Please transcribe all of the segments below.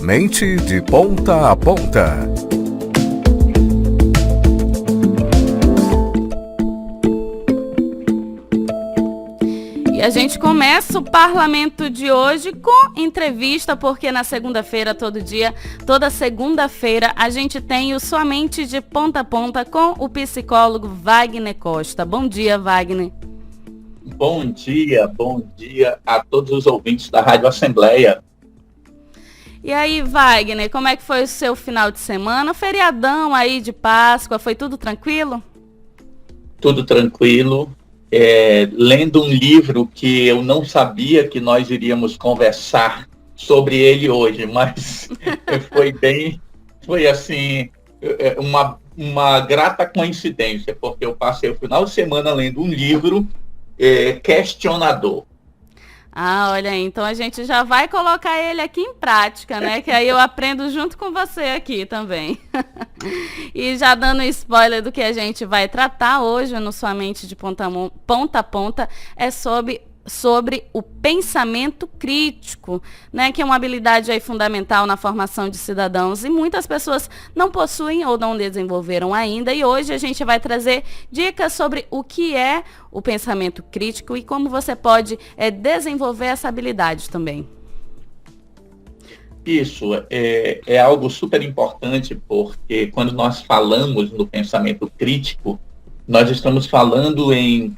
Mente de Ponta a Ponta. E a gente começa o parlamento de hoje com entrevista, porque na segunda-feira, toda segunda-feira, a gente tem o Sua Mente de Ponta a Ponta com o psicólogo Wagner Costa. Bom dia, Wagner. Bom dia a todos os ouvintes da Rádio Assembleia. E aí, Wagner, como é que foi o seu final de semana? Feriadão aí de Páscoa, foi tudo tranquilo? Tudo tranquilo. Lendo um livro que eu não sabia que nós iríamos conversar sobre ele hoje, mas foi assim, uma grata coincidência, porque eu passei o final de semana lendo um livro questionador. Ah, olha aí, então a gente já vai colocar ele aqui em prática, né? Que aí eu aprendo junto com você aqui também. E já dando spoiler do que a gente vai tratar hoje no Sua Mente de Ponta a Ponta, é sobre o pensamento crítico, né, que é uma habilidade aí fundamental na formação de cidadãos e muitas pessoas não possuem ou não desenvolveram ainda, e hoje a gente vai trazer dicas sobre o que é o pensamento crítico e como você pode desenvolver essa habilidade também. Isso é algo super importante, porque quando nós falamos no pensamento crítico, nós estamos falando em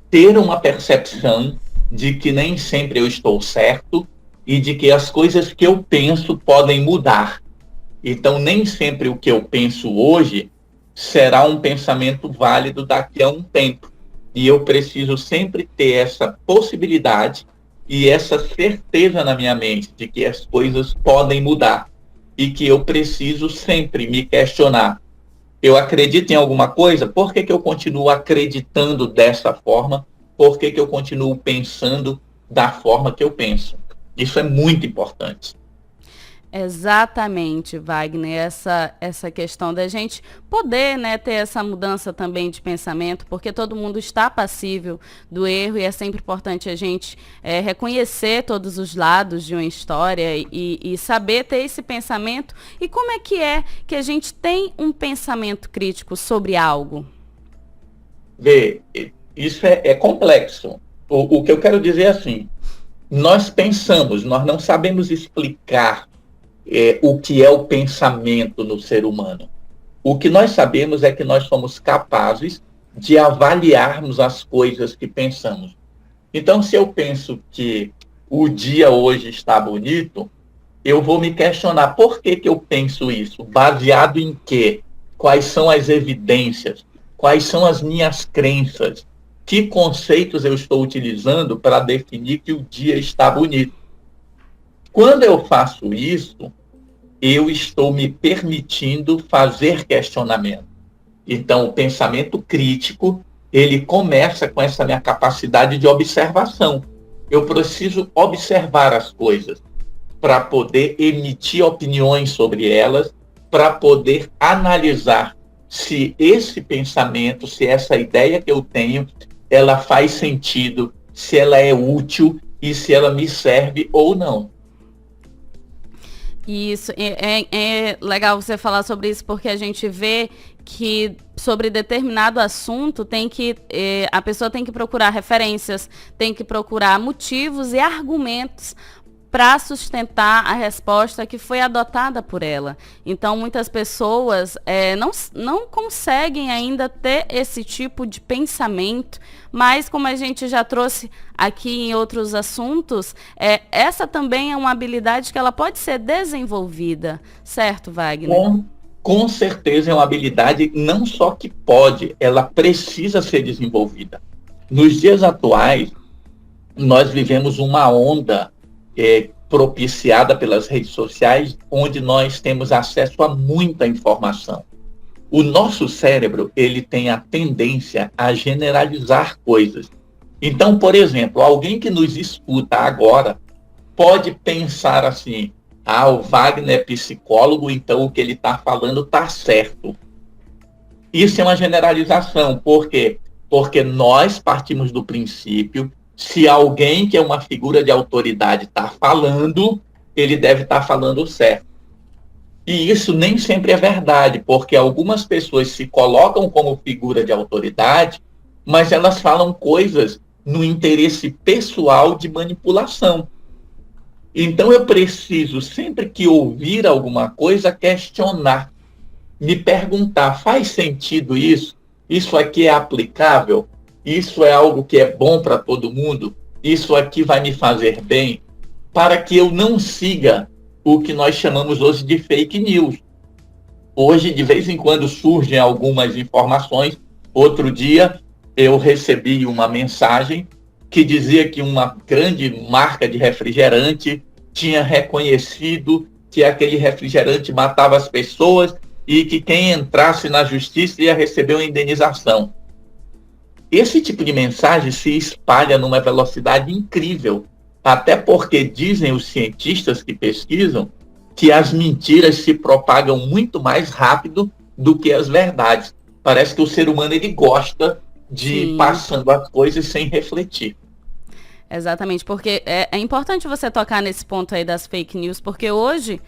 ter uma percepção de que nem sempre eu estou certo e de que as coisas que eu penso podem mudar. Então, nem sempre o que eu penso hoje será um pensamento válido daqui a um tempo. E eu preciso sempre ter essa possibilidade e essa certeza na minha mente de que as coisas podem mudar e que eu preciso sempre me questionar. Eu acredito em alguma coisa, por que eu continuo acreditando dessa forma? Por que eu continuo pensando da forma que eu penso? Isso é muito importante. Exatamente, Wagner, essa questão da gente poder, né, ter essa mudança também de pensamento, porque todo mundo está passível do erro e é sempre importante a gente reconhecer todos os lados de uma história e saber ter esse pensamento. E como é que a gente tem um pensamento crítico sobre algo? Vê, isso é complexo. O que eu quero dizer é assim, nós pensamos, nós não sabemos explicar o que é o pensamento no ser humano. O que nós sabemos é que nós somos capazes de avaliarmos as coisas que pensamos. Então, se eu penso que o dia hoje está bonito, eu vou me questionar por que eu penso isso, baseado em quê? Quais são as evidências? Quais são as minhas crenças? Que conceitos eu estou utilizando para definir que o dia está bonito? Quando eu faço isso, eu estou me permitindo fazer questionamento. Então, o pensamento crítico, ele começa com essa minha capacidade de observação. Eu preciso observar as coisas para poder emitir opiniões sobre elas, para poder analisar se esse pensamento, se essa ideia que eu tenho, ela faz sentido, se ela é útil e se ela me serve ou não. Isso, é legal você falar sobre isso, porque a gente vê que sobre determinado assunto a pessoa tem que procurar referências, tem que procurar motivos e argumentos para sustentar a resposta que foi adotada por ela. Então, muitas pessoas não conseguem ainda ter esse tipo de pensamento, mas como a gente já trouxe aqui em outros assuntos, essa também é uma habilidade que ela pode ser desenvolvida, certo, Wagner? Com certeza é uma habilidade não só que pode, ela precisa ser desenvolvida. Nos dias atuais, nós vivemos uma onda propiciada pelas redes sociais, onde nós temos acesso a muita informação. O nosso cérebro, ele tem a tendência a generalizar coisas. Então, por exemplo, alguém que nos escuta agora pode pensar assim, o Wagner é psicólogo, então o que ele está falando está certo. Isso é uma generalização. Por quê? Porque nós partimos do princípio, se alguém que é uma figura de autoridade está falando, ele deve estar falando certo. E isso nem sempre é verdade, porque algumas pessoas se colocam como figura de autoridade, mas elas falam coisas no interesse pessoal de manipulação. Então eu preciso, sempre que ouvir alguma coisa, questionar, me perguntar, faz sentido isso? Isso aqui é aplicável? Isso é algo que é bom para todo mundo? Isso aqui vai me fazer bem? Para que eu não siga o que nós chamamos hoje de fake news. Hoje, de vez em quando, surgem algumas informações. Outro dia, eu recebi uma mensagem que dizia que uma grande marca de refrigerante tinha reconhecido que aquele refrigerante matava as pessoas e que quem entrasse na justiça ia receber uma indenização. Esse tipo de mensagem se espalha numa velocidade incrível, até porque dizem os cientistas que pesquisam que as mentiras se propagam muito mais rápido do que as verdades. Parece que o ser humano ele gosta de ir passando as coisas sem refletir. Exatamente, porque é importante você tocar nesse ponto aí das fake news, porque hoje,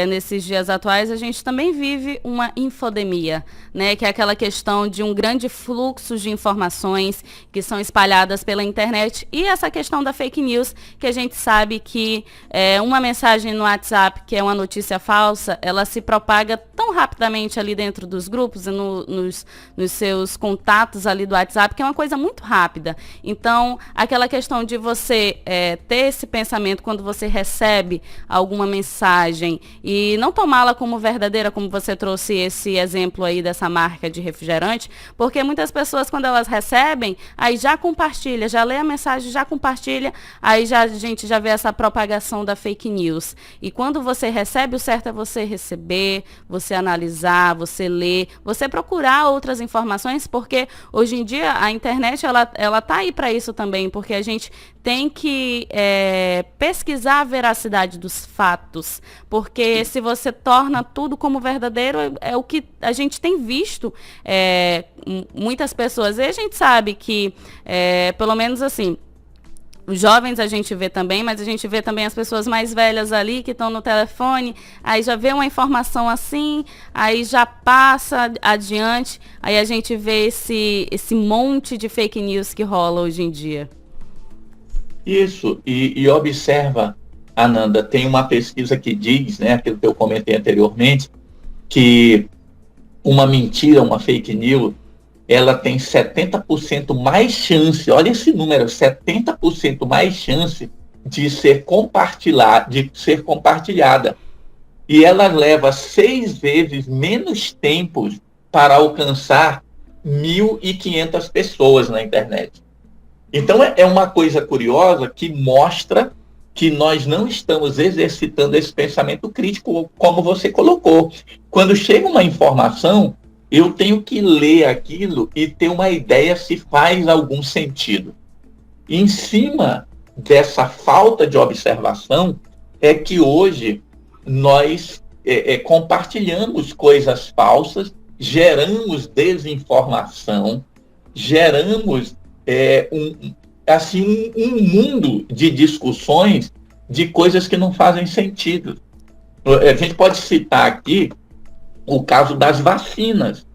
nesses dias atuais, a gente também vive uma infodemia, né? Que é aquela questão de um grande fluxo de informações que são espalhadas pela internet, e essa questão da fake news, que a gente sabe que uma mensagem no WhatsApp, que é uma notícia falsa, ela se propaga tão rapidamente ali dentro dos grupos e nos seus contatos ali do WhatsApp, que é uma coisa muito rápida. Então, aquela questão de você ter esse pensamento quando você recebe alguma mensagem e não tomá-la como verdadeira, como você trouxe esse exemplo aí dessa marca de refrigerante, porque muitas pessoas, quando elas recebem, aí já compartilha, já lê a mensagem, já compartilha, aí a gente já vê essa propagação da fake news. E quando você recebe, o certo é você receber, você analisar, você ler, você procurar outras informações, porque hoje em dia a internet ela tá aí para isso também, porque a gente tem que pesquisar a veracidade dos fatos, porque se você torna tudo como verdadeiro, é o que a gente tem visto muitas pessoas. E a gente sabe que, pelo menos assim, os jovens a gente vê também, mas a gente vê também as pessoas mais velhas ali que estão no telefone, aí já vê uma informação assim, aí já passa adiante, aí a gente vê esse monte de fake news que rola hoje em dia. Isso, e observa, Ananda, tem uma pesquisa que diz, né, aquilo que eu comentei anteriormente, que uma mentira, uma fake news, ela tem 70% mais chance, olha esse número, 70% mais chance de ser compartilhada. E ela leva 6 vezes menos tempo para alcançar 1.500 pessoas na internet. Então é uma coisa curiosa que mostra que nós não estamos exercitando esse pensamento crítico, como você colocou. Quando chega uma informação, eu tenho que ler aquilo e ter uma ideia se faz algum sentido. Em cima dessa falta de observação, é que hoje nós compartilhamos coisas falsas, geramos desinformação, geramos um mundo de discussões de coisas que não fazem sentido. A gente pode citar aqui o caso das vacinas.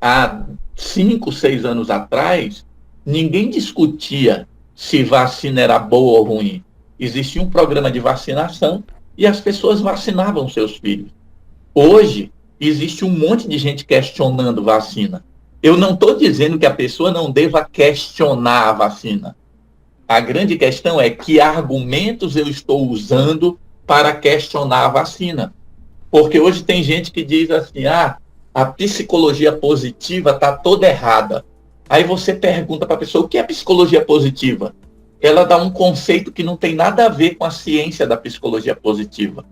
Há 5, 6 anos atrás, ninguém discutia se vacina era boa ou ruim. Existia um programa de vacinação e as pessoas vacinavam seus filhos. Hoje, existe um monte de gente questionando vacina. Eu não estou dizendo que a pessoa não deva questionar a vacina. A grande questão é que argumentos eu estou usando para questionar a vacina. Porque hoje tem gente que diz assim, a psicologia positiva está toda errada. Aí você pergunta para a pessoa, o que é psicologia positiva? Ela dá um conceito que não tem nada a ver com a ciência da psicologia positiva.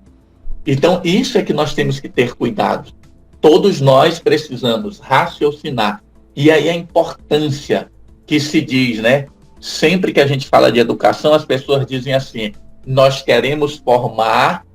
Então, isso é que nós temos que ter cuidado. Todos nós precisamos raciocinar. E aí a importância que se diz, né? Sempre que a gente fala de educação, as pessoas dizem assim, nós queremos formar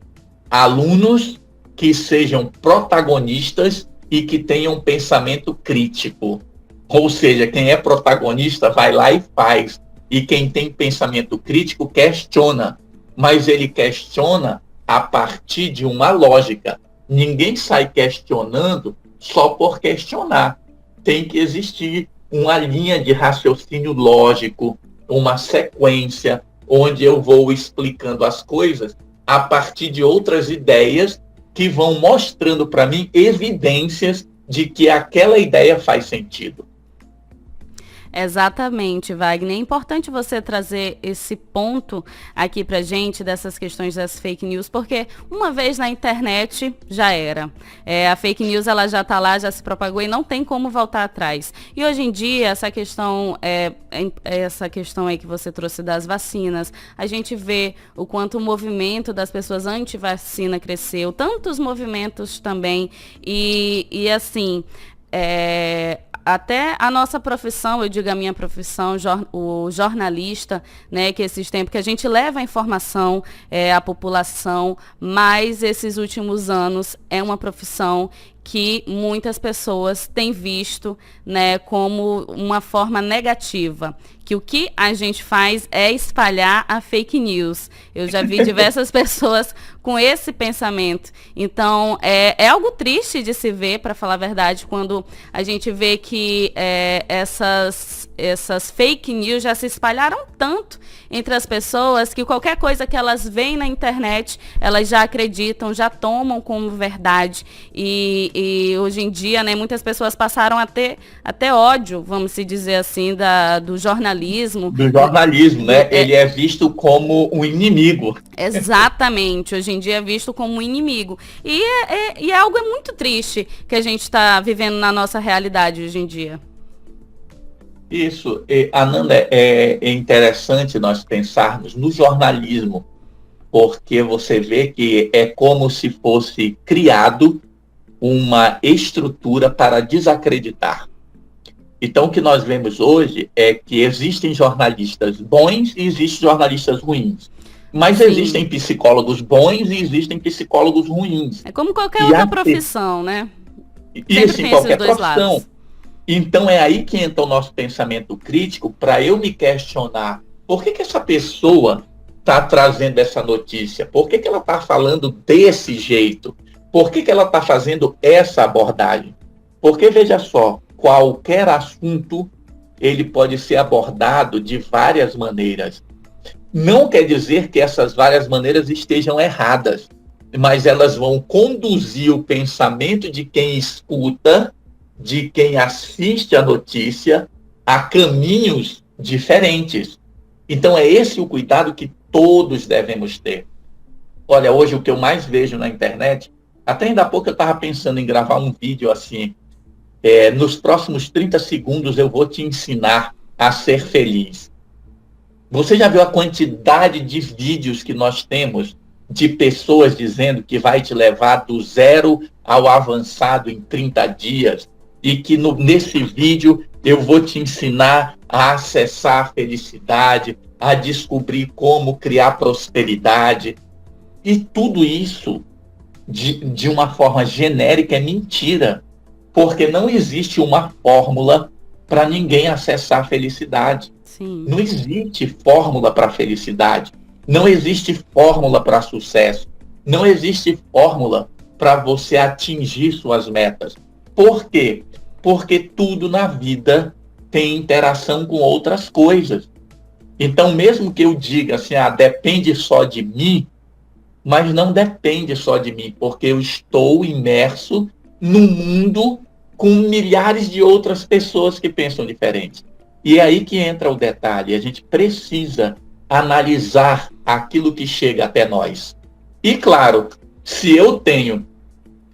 alunos que sejam protagonistas e que tenham pensamento crítico. Ou seja, quem é protagonista vai lá e faz. E quem tem pensamento crítico questiona. Mas ele questiona a partir de uma lógica. Ninguém sai questionando só por questionar. Tem que existir uma linha de raciocínio lógico, uma sequência, onde eu vou explicando as coisas a partir de outras ideias que vão mostrando para mim evidências de que aquela ideia faz sentido. Exatamente, Wagner. É importante você trazer esse ponto aqui pra gente, dessas questões das fake news, porque uma vez na internet já era. A fake news ela já está lá, já se propagou e não tem como voltar atrás. E hoje em dia, essa questão aí que você trouxe das vacinas, a gente vê o quanto o movimento das pessoas anti-vacina cresceu, tantos movimentos também, e assim... até a nossa profissão, eu digo a minha profissão, o jornalista, né, que esses tempos que a gente leva a informação à população, mas esses últimos anos é uma profissão que muitas pessoas têm visto, né, como uma forma negativa, que o que a gente faz é espalhar a fake news. Eu já vi diversas pessoas com esse pensamento. Então, é algo triste de se ver, para falar a verdade, quando a gente vê que essas fake news já se espalharam tanto entre as pessoas que qualquer coisa que elas veem na internet, elas já acreditam, já tomam como verdade. E hoje em dia, né, muitas pessoas passaram a ter até ódio, vamos se dizer assim, do jornalismo. Do jornalismo, né? Ele é visto como um inimigo. Exatamente, hoje em dia é visto como um inimigo. E é algo muito triste que a gente está vivendo na nossa realidade hoje em dia. Isso, Ananda, é interessante nós pensarmos no jornalismo, porque você vê que é como se fosse criado uma estrutura para desacreditar. Então, o que nós vemos hoje é que existem jornalistas bons e existem jornalistas ruins. Mas Sim. Existem psicólogos bons e existem psicólogos ruins. É como qualquer outra profissão, né? Isso, em qualquer profissão. Então é aí que entra o nosso pensamento crítico, para eu me questionar por que essa pessoa está trazendo essa notícia, por que ela está falando desse jeito, por que ela está fazendo essa abordagem. Porque, veja só, qualquer assunto ele pode ser abordado de várias maneiras. Não quer dizer que essas várias maneiras estejam erradas, mas elas vão conduzir o pensamento de quem escuta, de quem assiste a notícia, a caminhos diferentes. Então é esse o cuidado que todos devemos ter. Olha, hoje o que eu mais vejo na internet, até ainda há pouco eu estava pensando em gravar um vídeo assim, nos próximos 30 segundos eu vou te ensinar a ser feliz. Você já viu a quantidade de vídeos que nós temos de pessoas dizendo que vai te levar do zero ao avançado em 30 dias? E que nesse vídeo eu vou te ensinar a acessar a felicidade, a descobrir como criar prosperidade. E tudo isso, de uma forma genérica, é mentira. Porque não existe uma fórmula para ninguém acessar a felicidade. Sim. Não existe fórmula para felicidade. Não existe fórmula para sucesso. Não existe fórmula para você atingir suas metas. Por quê? Porque tudo na vida tem interação com outras coisas. Então, mesmo que eu diga assim, depende só de mim, mas não depende só de mim, porque eu estou imerso num mundo com milhares de outras pessoas que pensam diferente. E é aí que entra o detalhe. A gente precisa analisar aquilo que chega até nós. E, claro, se eu tenho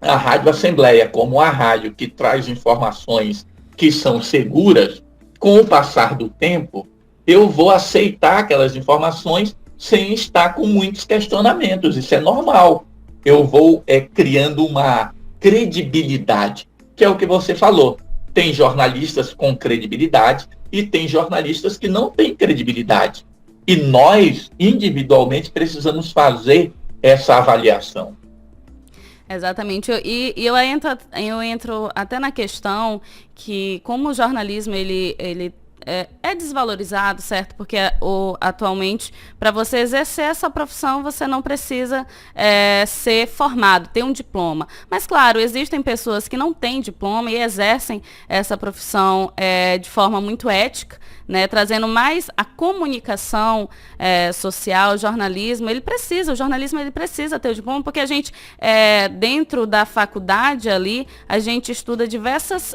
a Rádio Assembleia como a rádio que traz informações que são seguras, com o passar do tempo, eu vou aceitar aquelas informações sem estar com muitos questionamentos. Isso é normal. Eu vou criando uma credibilidade, que é o que você falou. Tem jornalistas com credibilidade e tem jornalistas que não têm credibilidade. E nós, individualmente, precisamos fazer essa avaliação. Exatamente. E eu entro até na questão que, como o jornalismo ele é desvalorizado, certo? Porque atualmente, para você exercer essa profissão, você não precisa ser formado, ter um diploma. Mas, claro, existem pessoas que não têm diploma e exercem essa profissão de forma muito ética, né, trazendo mais a comunicação social, o jornalismo. O jornalismo ele precisa ter o diploma, porque a gente, dentro da faculdade ali, a gente estuda diversos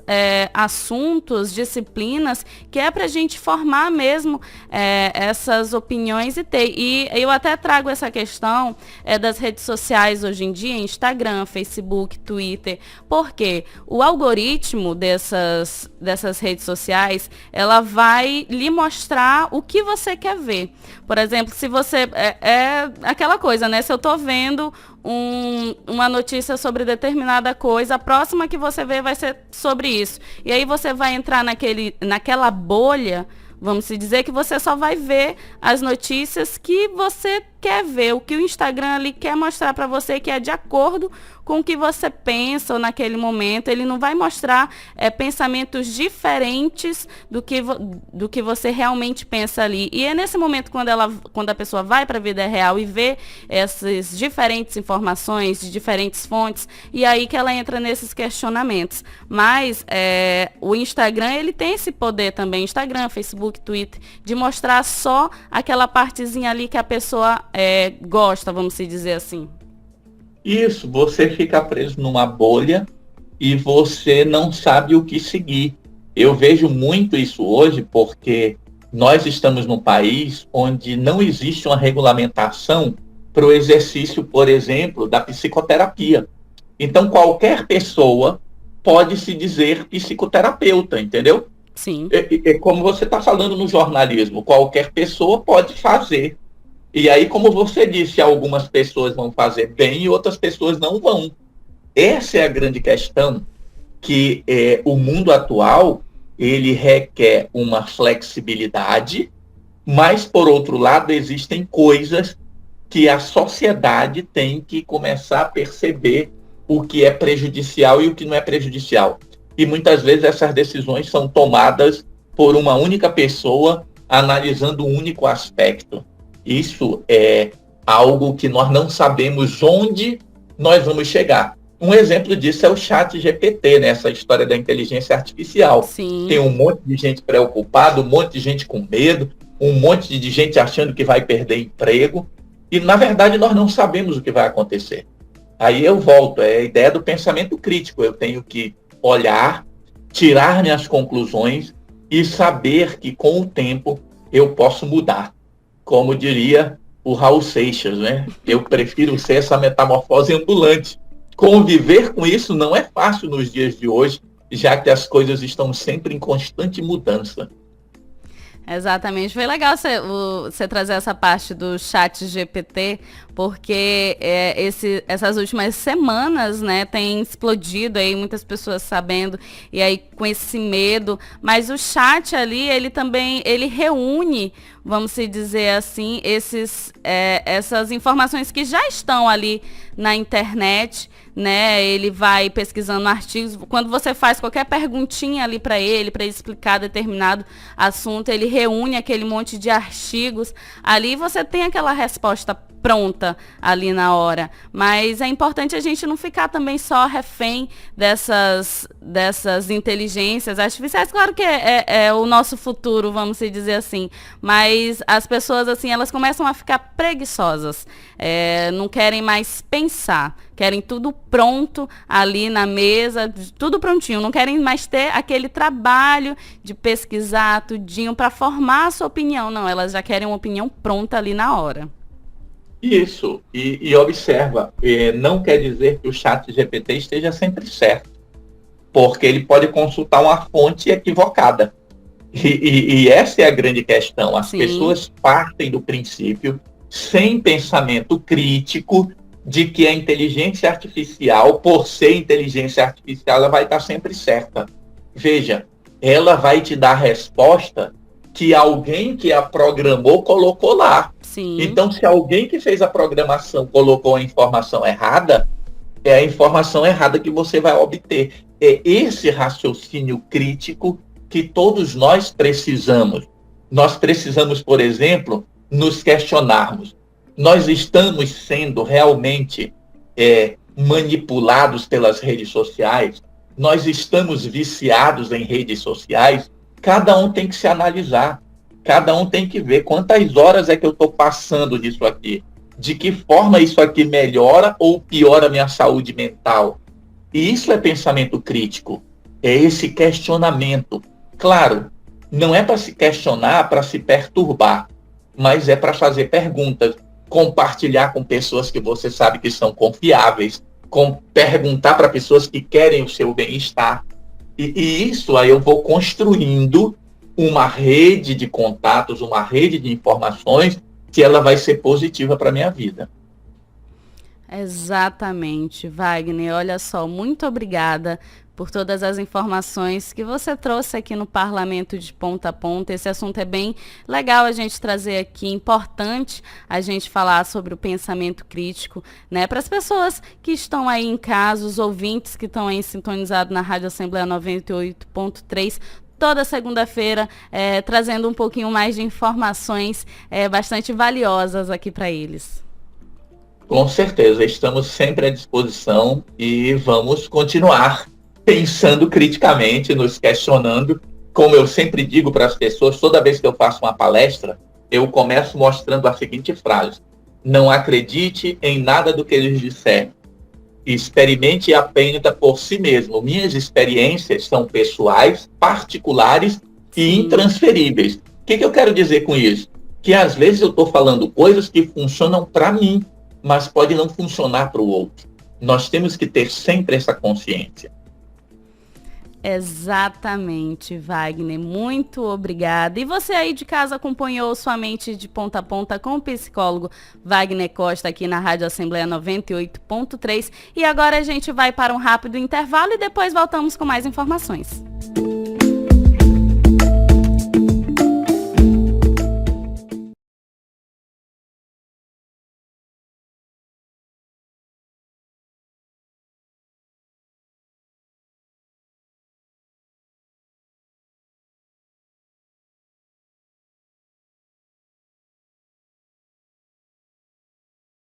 assuntos, disciplinas, que é para a gente formar mesmo essas opiniões e ter. E eu até trago essa questão das redes sociais hoje em dia, Instagram, Facebook, Twitter, porque o algoritmo dessas redes sociais, ela vai lhe mostrar o que você quer ver. Por exemplo, se você... É aquela coisa, né? Se eu estou vendo uma notícia sobre determinada coisa, a próxima que você vê vai ser sobre isso. E aí você vai entrar naquela bolha, vamos dizer, que você só vai ver as notícias que você quer ver, o que o Instagram ali quer mostrar para você, que é de acordo com o que você pensa naquele momento. Ele não vai mostrar pensamentos diferentes do que você realmente pensa ali. E é nesse momento, quando a pessoa vai para a vida real e vê essas diferentes informações de diferentes fontes, e aí que ela entra nesses questionamentos. Mas o Instagram, ele tem esse poder também, Instagram, Facebook, Twitter, de mostrar só aquela partezinha ali que a pessoa gosta, vamos dizer assim. Isso, você fica preso numa bolha e você não sabe o que seguir. Eu vejo muito isso hoje porque nós estamos num país onde não existe uma regulamentação para o exercício, por exemplo, da psicoterapia. Então, qualquer pessoa pode se dizer psicoterapeuta, entendeu? Sim. Como você está falando no jornalismo, qualquer pessoa pode fazer. E aí, como você disse, algumas pessoas vão fazer bem e outras pessoas não vão. Essa é a grande questão, que o mundo atual, ele requer uma flexibilidade, mas, por outro lado, existem coisas que a sociedade tem que começar a perceber o que é prejudicial e o que não é prejudicial. E muitas vezes essas decisões são tomadas por uma única pessoa, analisando um único aspecto. Isso é algo que nós não sabemos onde nós vamos chegar. Um exemplo disso é o ChatGPT, né? Essa história da inteligência artificial. Sim. Tem um monte de gente preocupada, um monte de gente com medo, um monte de gente achando que vai perder emprego. E, na verdade, nós não sabemos o que vai acontecer. Aí eu volto, é a ideia do pensamento crítico. Eu tenho que olhar, tirar minhas conclusões e saber que, com o tempo, eu posso mudar. Como diria o Raul Seixas, né? Eu prefiro ser essa metamorfose ambulante. Conviver com isso não é fácil nos dias de hoje, já que as coisas estão sempre em constante mudança. Exatamente. Foi legal você trazer essa parte do ChatGPT, porque essas últimas semanas, né, tem explodido aí, muitas pessoas sabendo, e aí com esse medo. Mas o chat ali, ele reúne, vamos dizer assim, essas informações que já estão ali na internet, né? Ele vai pesquisando artigos. Quando você faz qualquer perguntinha ali para ele explicar determinado assunto, ele reúne aquele monte de artigos. Ali você tem aquela resposta pronta ali na hora. Mas é importante a gente não ficar também só refém dessas inteligências artificiais. Claro que é o nosso futuro, vamos dizer assim. Mas as pessoas, assim, elas começam a ficar preguiçosas. Não querem mais pensar. Querem tudo pronto ali na mesa, tudo prontinho. Não querem mais ter aquele trabalho de pesquisar tudinho para formar a sua opinião. Não, elas já querem uma opinião pronta ali na hora. Isso, e observa, não quer dizer que o ChatGPT esteja sempre certo, porque ele pode consultar uma fonte equivocada. E essa é a grande questão. As pessoas partem do princípio, sem pensamento crítico, de que a inteligência artificial, por ser inteligência artificial, ela vai estar sempre certa. Veja, ela vai te dar a resposta que alguém que a programou colocou lá. Sim. Então, se alguém que fez a programação colocou a informação errada, é a informação errada que você vai obter. É esse raciocínio crítico que todos nós precisamos. Nós precisamos, por exemplo, nos questionarmos. Nós estamos sendo realmente manipulados pelas redes sociais? Nós estamos viciados em redes sociais? Cada um tem que se analisar. Cada um tem que ver quantas horas é que eu estou passando disso aqui. De que forma isso aqui melhora ou piora a minha saúde mental? E isso é pensamento crítico. É esse questionamento. Claro, não é para se questionar, para se perturbar, mas é para fazer perguntas, compartilhar com pessoas que você sabe que são confiáveis, perguntar para pessoas que querem o seu bem-estar. E isso aí eu vou construindo uma rede de contatos, uma rede de informações que ela vai ser positiva para a minha vida. Exatamente, Wagner. Olha só, muito obrigada por todas as informações que você trouxe aqui no Parlamento de Ponta a Ponta. Esse assunto é bem legal a gente trazer aqui, importante a gente falar sobre o pensamento crítico, né? Para as pessoas que estão aí em casa, os ouvintes que estão aí sintonizados na Rádio Assembleia 98.3, toda segunda-feira, trazendo um pouquinho mais de informações bastante valiosas aqui para eles. Com certeza, estamos sempre à disposição e vamos continuar pensando criticamente, nos questionando. Como eu sempre digo para as pessoas, toda vez que eu faço uma palestra, eu começo mostrando a seguinte frase: não acredite em nada do que eles disserem. Experimente e aprenda por si mesmo. Minhas experiências são pessoais, particulares e intransferíveis. O que eu quero dizer com isso? Que às vezes eu estou falando coisas que funcionam para mim, mas pode não funcionar para o outro. Nós temos que ter sempre essa consciência. Exatamente, Wagner. Muito obrigada. E você aí de casa acompanhou Sua Mente de Ponta a Ponta com o psicólogo Wagner Costa aqui na Rádio Assembleia 98.3. E agora a gente vai para um rápido intervalo e depois voltamos com mais informações.